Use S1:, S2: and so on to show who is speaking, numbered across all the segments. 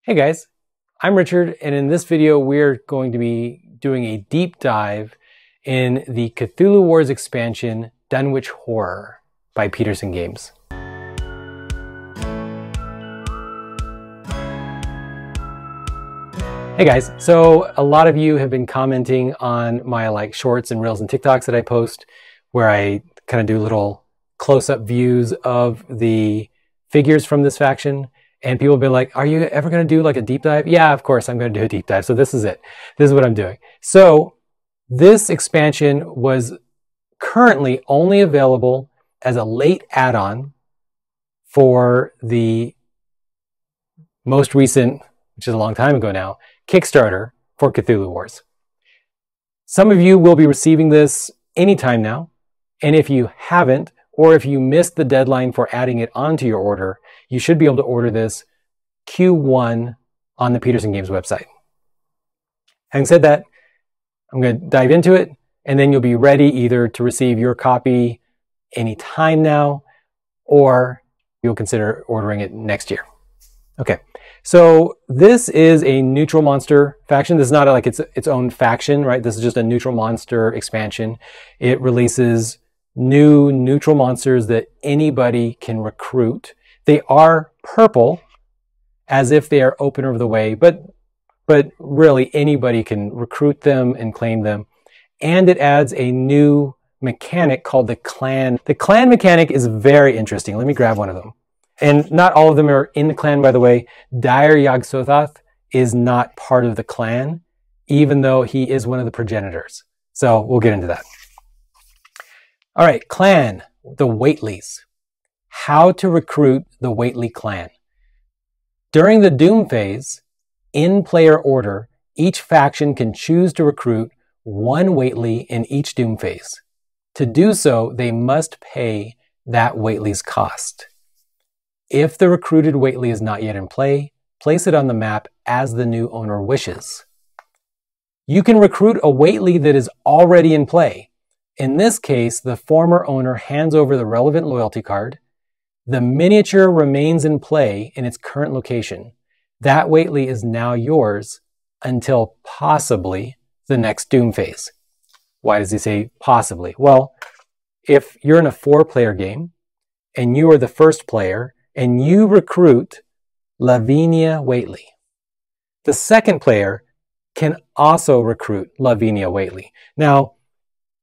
S1: Hey guys, I'm Richard, and in this video we're going to be doing a deep dive in the Cthulhu Wars expansion, Dunwich Horror by Peterson Games. Hey guys, so a lot of you have been commenting on my shorts and reels and TikToks that I post, where I kind of do little close-up views of the figures from this faction. And people have been like, are you ever going to do like a deep dive? Yeah, of course I'm going to do a deep dive. So this is it. This is what I'm doing. So this expansion was currently only available as a late add-on for the most recent, which is a long time ago now, Kickstarter for Cthulhu Wars. Some of you will be receiving this anytime now. And if you haven't, or if you missed the deadline for adding it onto your order, you should be able to order this Q1 on the Peterson Games website. Having said that, I'm going to dive into it, and then you'll be ready either to receive your copy anytime now, or you'll consider ordering it next year. Okay, so this is a neutral monster faction. This is not like its own faction, right? This is just a neutral monster expansion. It releases new neutral monsters that anybody can recruit. They are purple, as if they are open over the way, but really anybody can recruit them and claim them. And it adds a new mechanic called the clan. The clan mechanic is very interesting. Let me grab one of them. And not all of them are in the clan, by the way. Dire Yog-Sothoth is not part of the clan, even though he is one of the progenitors. So we'll get into that. All right, clan, the Whateleys. How to recruit the Whateley clan. During the Doom phase, in player order, each faction can choose to recruit one Whateley in each Doom phase. To do so, they must pay that Whateley's cost. If the recruited Whateley is not yet in play, place it on the map as the new owner wishes. You can recruit a Whateley that is already in play. In this case, the former owner hands over the relevant loyalty card. The miniature remains in play in its current location. That Whateley is now yours until possibly the next Doom phase. Why does he say possibly? Well, if you're in a 4-player game and you are the first player and you recruit Lavinia Whateley, the second player can also recruit Lavinia Whateley. Now,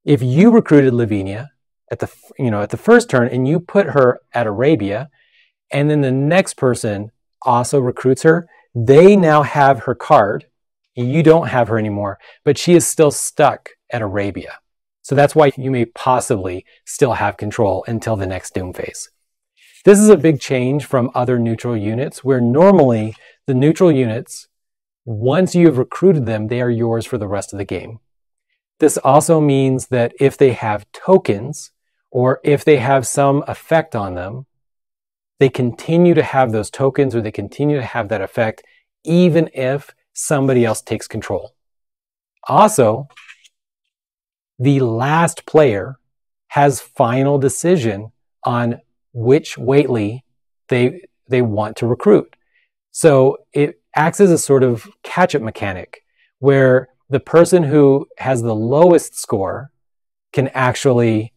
S1: if you recruited Lavinia at the first turn and you put her at Arabia, and then the next person also recruits her, they now have her card. You don't have her anymore, but she is still stuck at Arabia. So that's why you may possibly still have control until the next Doom phase. This is a big change from other neutral units, where normally the neutral units, once you have recruited them, they are yours for the rest of the game. This also means that if they have tokens, or if they have some effect on them, they continue to have those tokens, or they continue to have that effect, even if somebody else takes control. Also, the last player has final decision on which Whateley they want to recruit. So it acts as a sort of catch-up mechanic, where the person who has the lowest score can actually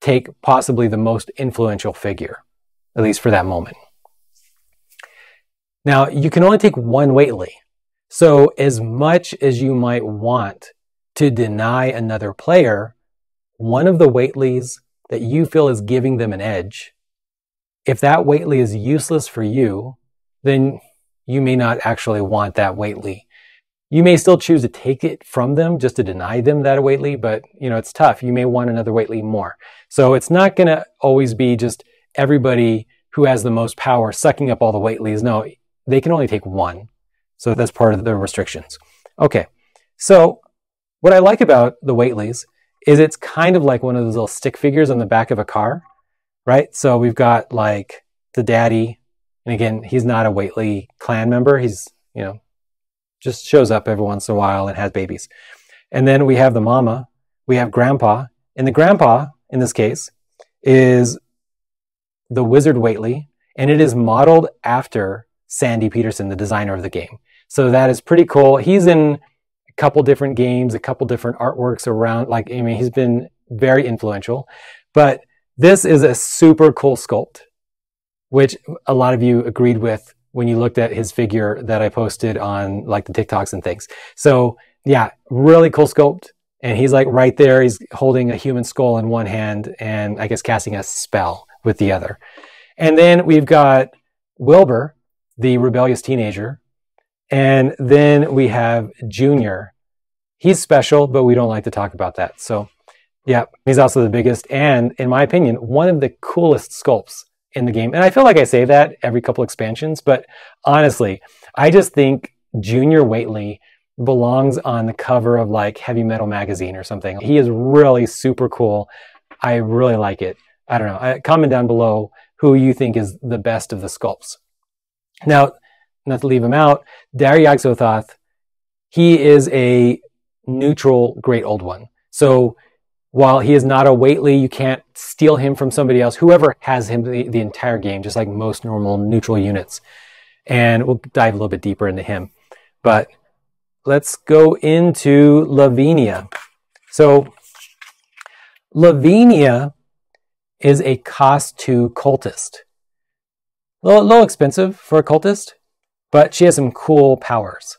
S1: take possibly the most influential figure, at least for that moment. Now, you can only take one Whateley. So as much as you might want to deny another player one of the Whateleys that you feel is giving them an edge, if that Whateley is useless for you, then you may not actually want that Whateley. You may still choose to take it from them just to deny them that Whateley, but it's tough. You may want another Whateley more. So it's not going to always be just everybody who has the most power sucking up all the Whateleys. No, they can only take one. So that's part of the restrictions. Okay, so what I like about the Whateleys is it's kind of like one of those little stick figures on the back of a car, right? So we've got like the daddy, and again, he's not a Whateley clan member. He's, just shows up every once in a while and has babies. And then we have the mama, we have grandpa, and the grandpa, in this case, is the wizard Whateley, and it is modeled after Sandy Peterson, the designer of the game. So that is pretty cool. He's in a couple different games, a couple different artworks around, like, I mean, he's been very influential. But this is a super cool sculpt, which a lot of you agreed with when you looked at his figure that I posted on like the TikToks and things. So yeah, really cool sculpt. And he's like right there, he's holding a human skull in one hand and I guess casting a spell with the other. And then we've got Wilbur, the rebellious teenager. And then we have Junior. He's special, but we don't like to talk about that. So yeah, he's also the biggest and, in my opinion, one of the coolest sculpts in the game. And I feel like I say that every couple expansions, but honestly, I just think Junior Whately belongs on the cover of like Heavy Metal magazine or something. He is really super cool. I really like it. I don't know. Comment down below who you think is the best of the sculpts. Now, not to leave him out, Daryag-Zothoth, he is a neutral Great Old One. So while he is not a Whately, you can't steal him from somebody else. Whoever has him the entire game, just like most normal neutral units. And we'll dive a little bit deeper into him. But let's go into Lavinia. So Lavinia is a cost 2 cultist. A little expensive for a cultist, but she has some cool powers.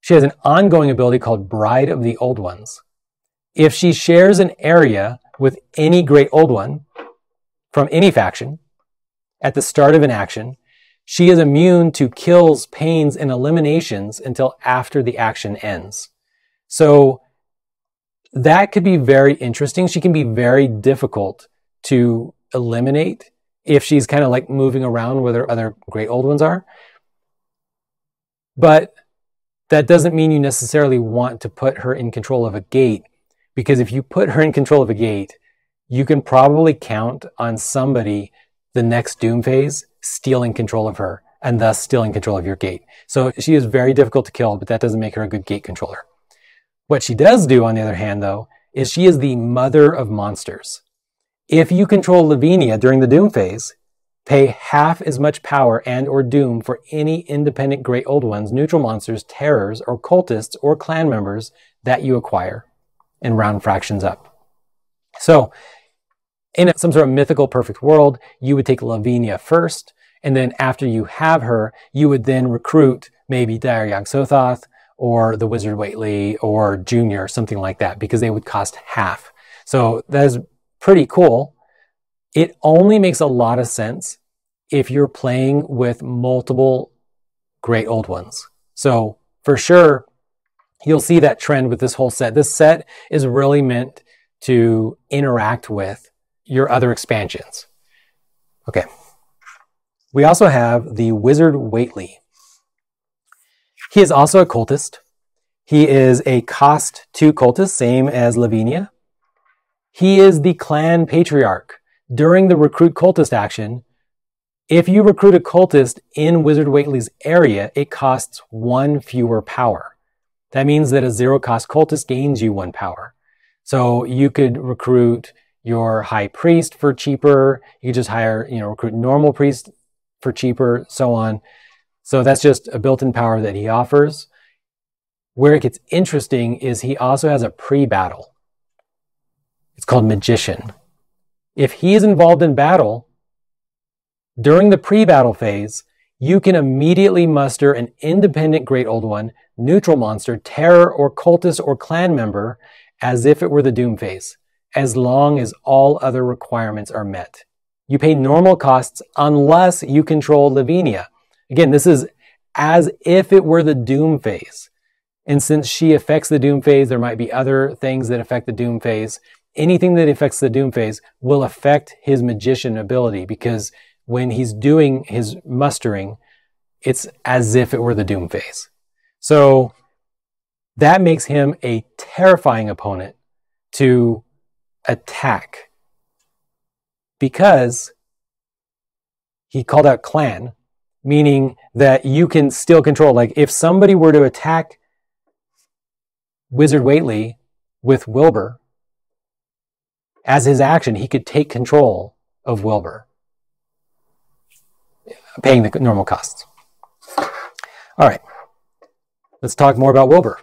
S1: She has an ongoing ability called Bride of the Old Ones. If she shares an area with any Great Old One from any faction at the start of an action, she is immune to kills, pains, and eliminations until after the action ends. So that could be very interesting. She can be very difficult to eliminate if she's kind of like moving around where their other Great Old Ones are. But that doesn't mean you necessarily want to put her in control of a gate, because if you put her in control of a gate, you can probably count on somebody the next Doom phase stealing control of her and thus stealing control of your gate. So she is very difficult to kill, but that doesn't make her a good gate controller. What she does do, on the other hand, though, is she is the mother of monsters. If you control Lavinia during the Doom phase, pay half as much power and or Doom for any independent Great Old Ones, neutral monsters, terrors, or cultists, or clan members that you acquire, and round fractions up. So in some sort of mythical perfect world, you would take Lavinia first, and then after you have her, you would then recruit maybe Daryag-Zothoth or the Wizard Whately or Junior, something like that, because they would cost half. So that is pretty cool. It only makes a lot of sense if you're playing with multiple Great Old Ones. So for sure, you'll see that trend with this whole set. This set is really meant to interact with your other expansions. Okay. We also have the Wizard Whately. He is also a cultist. He is a cost 2 cultist, same as Lavinia. He is the clan patriarch. During the recruit cultist action, if you recruit a cultist in Wizard Whately's area, it costs 1 fewer power. That means that a 0-cost cultist gains you 1 power. So you could recruit your high priest for cheaper. You could just hire, recruit normal priest for cheaper, so on. So that's just a built-in power that he offers. Where it gets interesting is he also has a pre-battle. It's called Magician. If he is involved in battle, during the pre-battle phase, you can immediately muster an independent Great Old One, neutral monster, terror, or cultist or clan member as if it were the Doom phase, as long as all other requirements are met. You pay normal costs unless you control Lavinia. Again, this is as if it were the Doom phase. And since she affects the Doom phase, there might be other things that affect the Doom phase. Anything that affects the Doom phase will affect his magician ability, because when he's doing his mustering, it's as if it were the Doom phase. So that makes him a terrifying opponent to attack, because he called out clan, meaning that you can still control. Like if somebody were to attack Wizard Whately with Wilbur, as his action, he could take control of Wilbur, paying the normal costs. All right, let's talk more about Wilbur.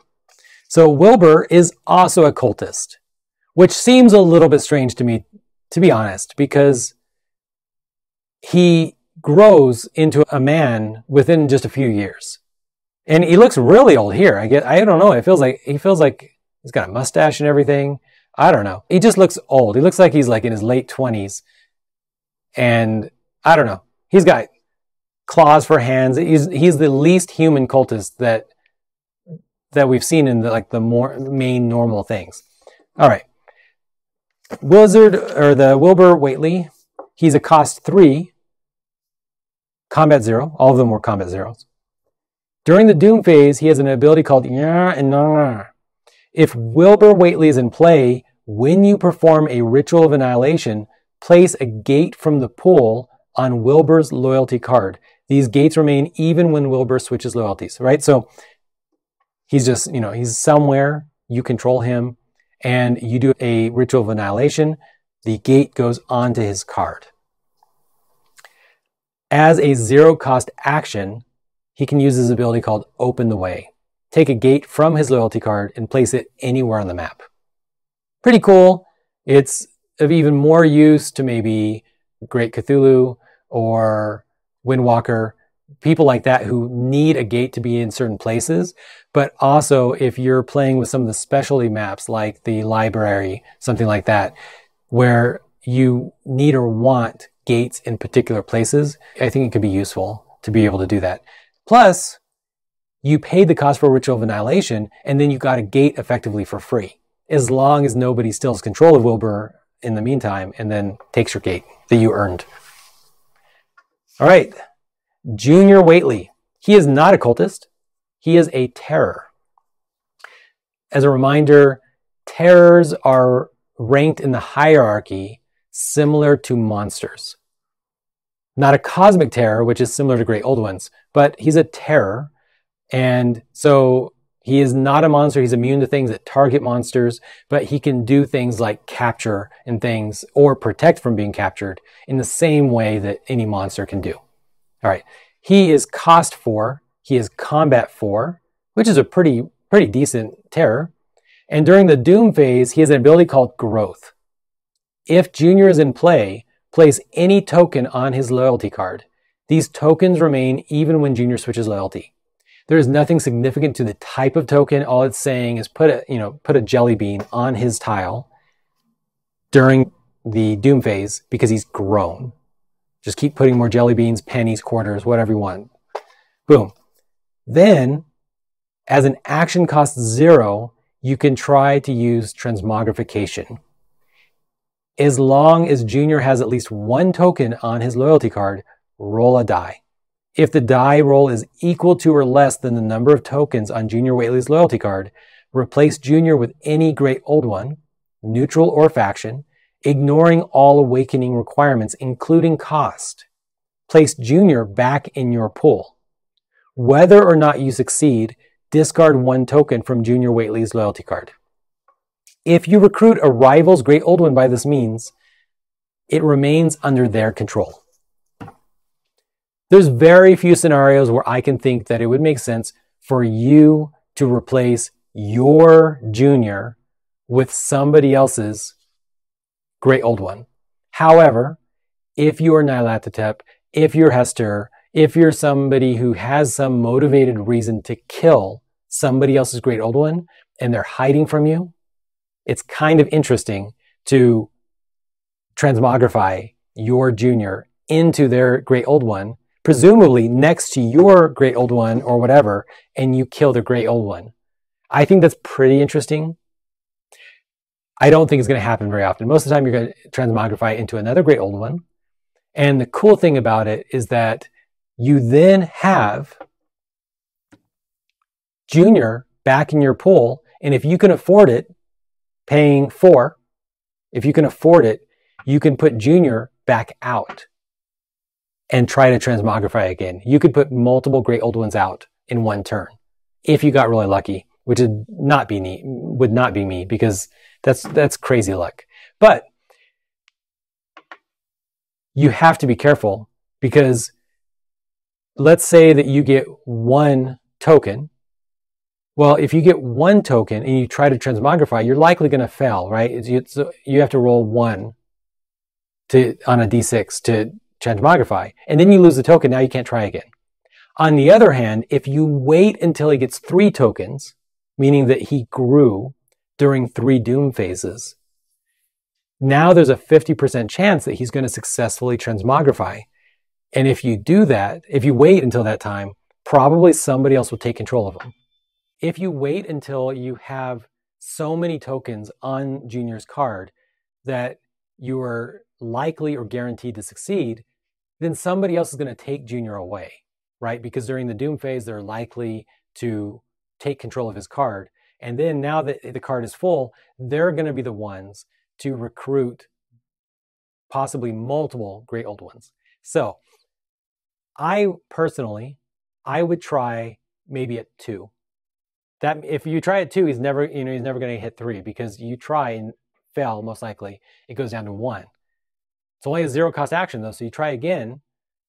S1: So Wilbur is also a cultist, which seems a little bit strange to me, to be honest, because he grows into a man within just a few years. And he looks really old here. I don't know. He feels like he's got a mustache and everything. I don't know. He just looks old. He looks like he's like in his late 20s. And I don't know. He's got claws for hands. He's the least human cultist that we've seen in the more main normal things. All right. The Wilbur Whately, he's a cost 3, combat 0. All of them were combat 0s. During the Doom phase, he has an ability called Ya and Na. If Wilbur Whately is in play, when you perform a Ritual of Annihilation, place a gate from the pool on Wilbur's loyalty card. These gates remain even when Wilbur switches loyalties, right? So he's just, he's somewhere, you control him, and you do a Ritual of Annihilation, the gate goes onto his card. As a 0-cost action, he can use his ability called Open the Way. Take a gate from his loyalty card and place it anywhere on the map. Pretty cool. It's of even more use to maybe Great Cthulhu or Windwalker, people like that who need a gate to be in certain places. But also if you're playing with some of the specialty maps like the library, something like that, where you need or want gates in particular places, I think it could be useful to be able to do that. Plus, you paid the cost for Ritual of Annihilation, and then you got a gate effectively for free, as long as nobody steals control of Wilbur in the meantime and then takes your gate that you earned. All right, Junior Whately. He is not a cultist. He is a terror. As a reminder, terrors are ranked in the hierarchy similar to monsters. Not a cosmic terror, which is similar to Great Old Ones, but he's a terror. And so he is not a monster. He's immune to things that target monsters, but he can do things like capture and things or protect from being captured in the same way that any monster can do. All right. He is cost 4. He is combat 4, which is a pretty decent terror. And during the Doom phase, he has an ability called Growth. If Junior is in play, place any token on his loyalty card. These tokens remain even when Junior switches loyalty. There is nothing significant to the type of token. All it's saying is put a jelly bean on his tile during the Doom phase because he's grown. Just keep putting more jelly beans, pennies, quarters, whatever you want. Boom. Then, as an action cost 0, you can try to use Transmogrification. As long as Junior has at least 1 token on his loyalty card, roll a die. If the die roll is equal to or less than the number of tokens on Junior Whately's loyalty card, replace Junior with any Great Old One, neutral or faction, ignoring all awakening requirements, including cost. Place Junior back in your pool. Whether or not you succeed, discard 1 token from Junior Whately's loyalty card. If you recruit a rival's Great Old One by this means, it remains under their control. There's very few scenarios where I can think that it would make sense for you to replace your Junior with somebody else's Great Old One. However, if you are Nyarlathotep, if you're Hester, if you're somebody who has some motivated reason to kill somebody else's Great Old One and they're hiding from you, it's kind of interesting to transmogrify your Junior into their Great Old One, presumably next to your Great Old One or whatever, and you kill the Great Old One. I think that's pretty interesting. I don't think it's going to happen very often. Most of the time you're going to transmogrify into another Great Old One. And the cool thing about it is that you then have Junior back in your pool, and if you can afford it, paying 4, if you can afford it, you can put Junior back out and try to transmogrify again. You could put multiple Great Old Ones out in 1 turn if you got really lucky, which would not be me because that's crazy luck. But you have to be careful because let's say that you get 1 token. Well, if you get 1 token and you try to transmogrify, you're likely going to fail, right? You have to roll 1 on a d6 to transmogrify, and then you lose the token. Now you can't try again. On the other hand, if you wait until he gets 3 tokens, meaning that he grew during 3 doom phases, now there's a 50% chance that he's going to successfully transmogrify. And if you do that, if you wait until that time, probably somebody else will take control of him. If you wait until you have so many tokens on Junior's card that you are likely or guaranteed to succeed, then somebody else is going to take Junior away, right? Because during the doom phase, they're likely to take control of his card. And then now that the card is full, they're going to be the ones to recruit possibly multiple Great Old Ones. So I personally, I would try maybe at 2. That if you try at 2, he's never going to hit 3, because you try and fail, most likely it goes down to 1. It's only a 0 cost action though, so you try again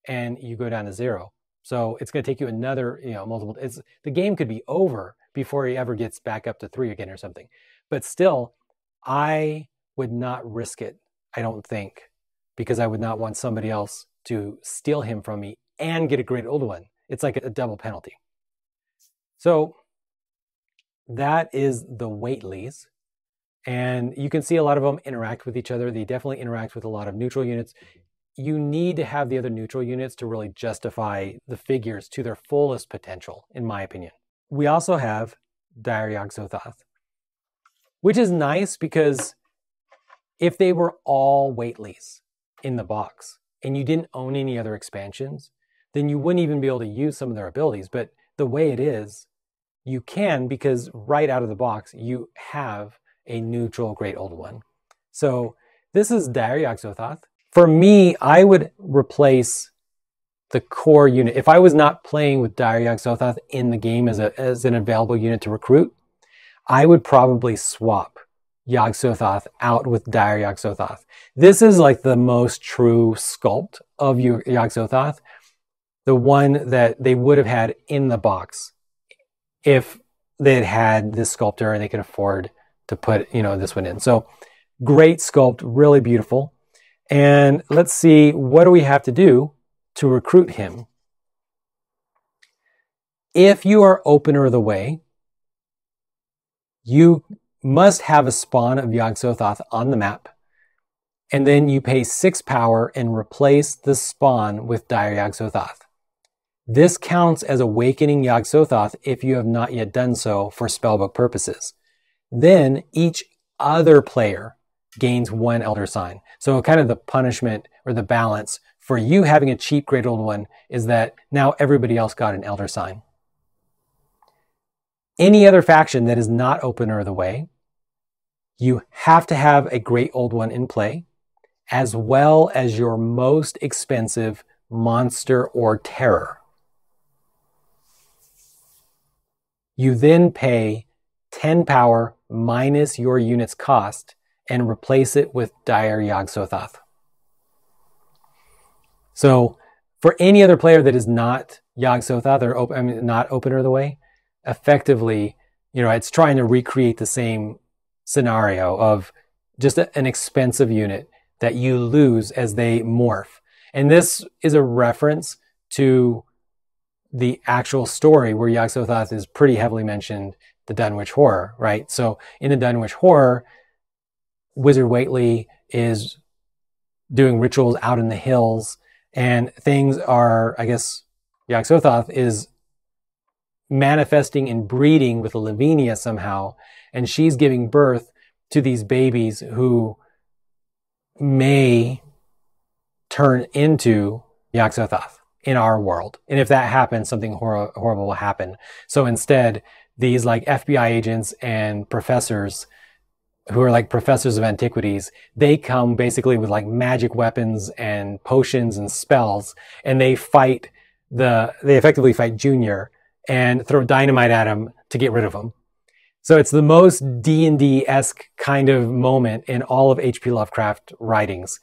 S1: and you go down to 0. So it's going to take you another, multiple. The game could be over before he ever gets back up to 3 again or something. But still, I would not risk it, I don't think, because I would not want somebody else to steal him from me and get a Great Old One. It's like a double penalty. So that is the Whateleys. And you can see a lot of them interact with each other. They definitely interact with a lot of neutral units. You need to have the other neutral units to really justify the figures to their fullest potential, in my opinion. We also have Dire Yog-Sothoth, which is nice because if they were all Whateleys in the box and you didn't own any other expansions, then you wouldn't even be able to use some of their abilities. But the way it is, you can, because right out of the box, you have a neutral Great Old One. So this is Dire Yog-Sothoth. For me, I would replace the core unit. If I was not playing with Dire Yog-Sothoth in the game as an available unit to recruit, I would probably swap Yog-Sothoth out with Dire Yog-Sothoth. This is like the most true sculpt of Yog-Sothoth, the one that they would have had in the box if they had had this sculptor and they could afford to put, this one in. So great sculpt, really beautiful. And let's see, what do we have to do to recruit him? If you are Opener of the Way, you must have a spawn of Yog-Sothoth on the map, and then you pay 6 power and replace the spawn with Dire Yog-Sothoth. This counts as awakening Yog-Sothoth if you have not yet done so for spellbook purposes. Then each other player gains 1 Elder Sign. So kind of the punishment or the balance for you having a cheap Great Old One is that now everybody else got an Elder Sign. Any other faction that is not Opener of the Way, you have to have a Great Old One in play, as well as your most expensive monster or terror. You then pay 10 power minus your unit's cost and replace it with Dire Yog-Sothoth. So for any other player that is not Yog-Sothoth or not Opener of the Way, effectively, it's trying to recreate the same scenario of just an expensive unit that you lose as they morph. And this is a reference to the actual story where Yog-Sothoth is pretty heavily mentioned, the Dunwich Horror, right? So in the Dunwich Horror, Wizard Whately is doing rituals out in the hills, and things are, I guess, Yog-Sothoth is manifesting and breeding with Lavinia somehow, and she's giving birth to these babies who may turn into Yog-Sothoth in our world. And if that happens, something horrible will happen. So instead, these like FBI agents and professors who are like professors of antiquities, they come basically with like magic weapons and potions and spells, and they effectively fight Junior and throw dynamite at him to get rid of him. So it's the most D&D-esque kind of moment in all of H.P. Lovecraft writings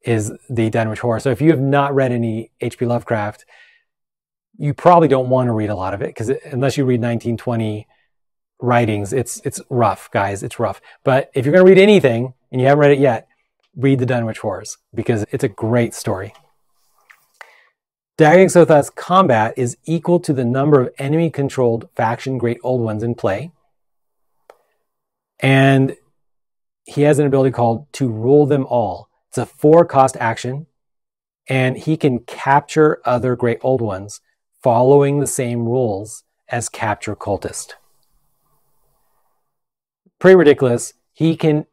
S1: is the Dunwich Horror. So if you have not read any H.P. Lovecraft, you probably don't want to read a lot of it, because unless you read 1920 writings, it's rough, guys. It's rough. But if you're going to read anything and you haven't read it yet, read the Dunwich Horrors, because it's a great story. Dire Yog-Sothoth's combat is equal to the number of enemy-controlled faction Great Old Ones in play. And he has an ability called To Rule Them All. It's a 4-cost action, and he can capture other Great Old Ones following the same rules as Capture Cultist. Pretty ridiculous. He can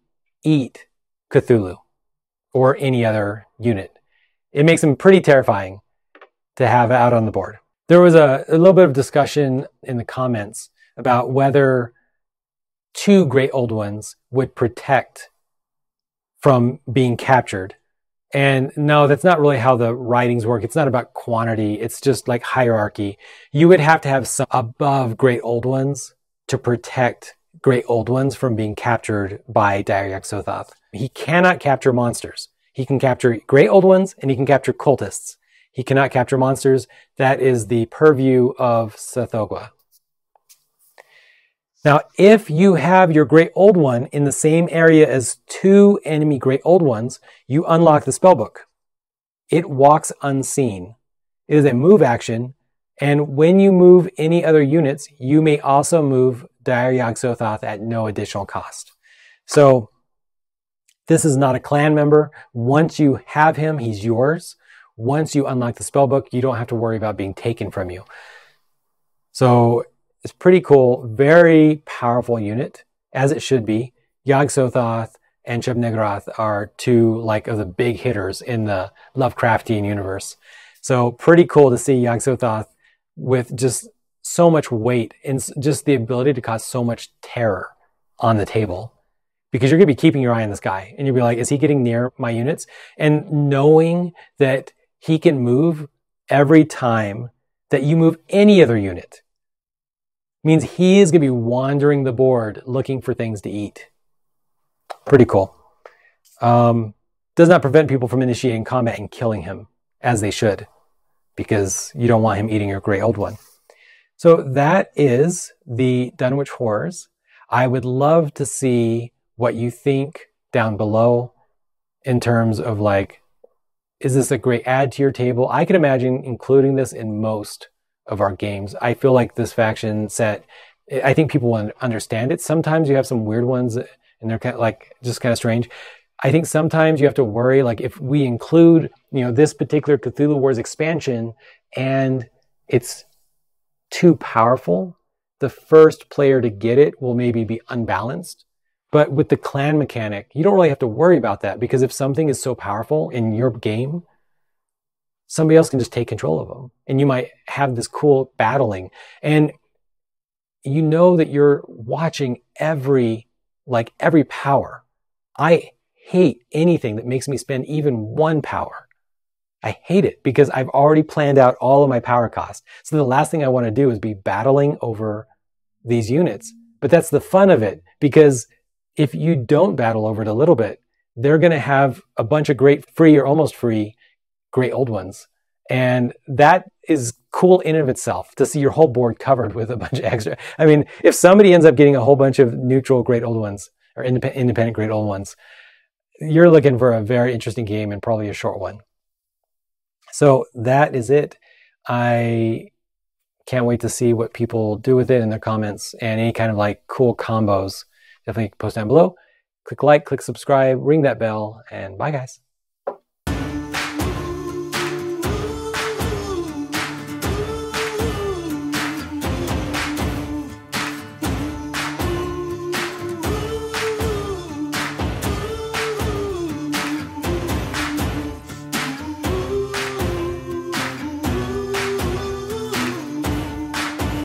S1: eat Cthulhu or any other unit. It makes him pretty terrifying to have out on the board. There was a little bit of discussion in the comments about whether 2 Great Old Ones would protect from being captured. And no, that's not really how the writings work. It's not about quantity. It's just like hierarchy. You would have to have some above Great Old Ones to protect Great Old Ones from being captured by Dire Yog-Sothoth. He cannot capture monsters. He can capture Great Old Ones and he can capture cultists. He cannot capture monsters. That is the purview of Tsathoggua. Now, if you have your Great Old One in the same area as 2 enemy Great Old Ones, you unlock the spellbook. It walks unseen. It is a move action, and when you move any other units, you may also move Dire Yog-Sothoth at no additional cost. So, this is not a clan member. Once you have him, he's yours. Once you unlock the spellbook, you don't have to worry about being taken from you. So it's pretty cool. Very powerful unit, as it should be. Yog-Sothoth and Shub-Niggurath are 2 of the big hitters in the Lovecraftian universe. So pretty cool to see Yog-Sothoth with just so much weight and just the ability to cause so much terror on the table. Because you're going to be keeping your eye on this guy. And you'll be like, is he getting near my units? And knowing that he can move every time that you move any other unit means he is going to be wandering the board looking for things to eat. Pretty cool. Does not prevent people from initiating combat and killing him, as they should, because you don't want him eating your Great Old One. So that is the Dunwich Horrors. I would love to see what you think down below in terms of is this a great add to your table? I can imagine including this in most of our games. I feel like this faction set, I think people will understand it. Sometimes you have some weird ones and they're just kind of strange. I think sometimes you have to worry, if we include, this particular Cthulhu Wars expansion and it's too powerful, the first player to get it will maybe be unbalanced. But with the clan mechanic, you don't really have to worry about that, because if something is so powerful in your game, somebody else can just take control of them. And you might have this cool battling. And you know that you're watching every power. I hate anything that makes me spend even 1 power. I hate it because I've already planned out all of my power costs. So the last thing I want to do is be battling over these units. But that's the fun of it, because if you don't battle over it a little bit, they're going to have a bunch of great free or almost free Great Old Ones. And that is cool in and of itself, to see your whole board covered with a bunch of extra. I mean, if somebody ends up getting a whole bunch of neutral Great Old Ones or independent Great Old Ones, you're looking for a very interesting game and probably a short one. So that is it. I can't wait to see what people do with it in their comments, and any kind of cool combos. Definitely post down below. Click like, click subscribe, ring that bell, and bye guys.